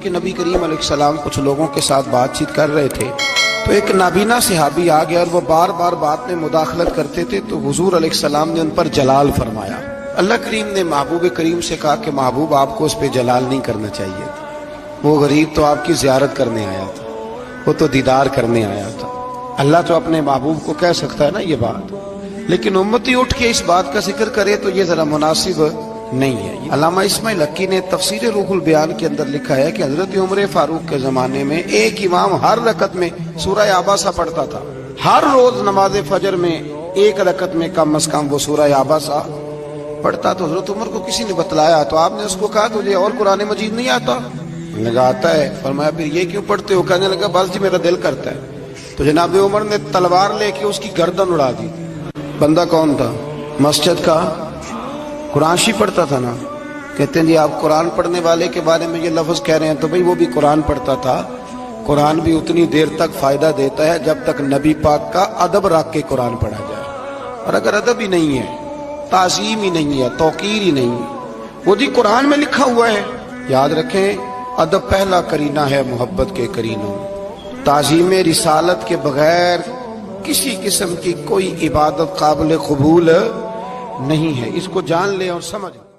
کہ نبی کریم علیہ السلام کچھ لوگوں کے ساتھ بات چیت کر رہے تھے تو ایک نابینا صحابی آ گیا اور وہ بار بار بات میں مداخلت کرتے تھے تو حضور علیہ السلام نے ان پر جلال فرمایا۔ اللہ کریم نے محبوب کریم سے کہا کہ محبوب آپ کو اس پہ جلال نہیں کرنا چاہیے تھا، وہ غریب تو آپ کی زیارت کرنے آیا تھا، وہ تو دیدار کرنے آیا تھا۔ اللہ تو اپنے محبوب کو کہہ سکتا ہے نا یہ بات، لیکن امتی اٹھ کے اس بات کا ذکر کرے تو یہ ذرا مناسب نہیں ہے۔ علامہ اسماعیل حقی نے تفسیر روح البیان کے اندر لکھا ہے کہ حضرت عمر فاروق کے زمانے میں ایک امام ہر رکعت میں سورہ عباسہ پڑھتا تھا، ہر روز نماز فجر میں ایک رکعت میں کم از کم وہ سورہ عباسہ پڑھتا۔ تو حضرت عمر کو کسی نے بتلایا تو آپ نے اس کو کہا تجھے اور قرآن مجید نہیں آتا؟ لگا آتا ہے۔ فرمایا پھر یہ کیوں پڑھتے ہو؟ کہنے لگا بس جی میرا دل کرتا ہے۔ تو جناب عمر نے تلوار لے کے اس کی گردن اڑا دی۔ بندہ کون تھا؟ مسجد کا قرآن شریف پڑھتا تھا نا۔ کہتے ہیں جی آپ قرآن پڑھنے والے کے بارے میں یہ لفظ کہہ رہے ہیں، تو بھئی وہ بھی قرآن پڑھتا تھا۔ قرآن بھی اتنی دیر تک فائدہ دیتا ہے جب تک نبی پاک کا ادب رکھ کے قرآن پڑھا جائے، اور اگر ادب ہی نہیں ہے، تعظیم ہی نہیں ہے، توقیر ہی نہیں ہے، وہ جی قرآن میں لکھا ہوا ہے۔ یاد رکھیں ادب پہلا کرینہ ہے محبت کے کرینوں۔ تعظیم رسالت کے بغیر کسی قسم کی کوئی عبادت قابل قبول نہیں ہے، اس کو جان لیں اور سمجھ لیں۔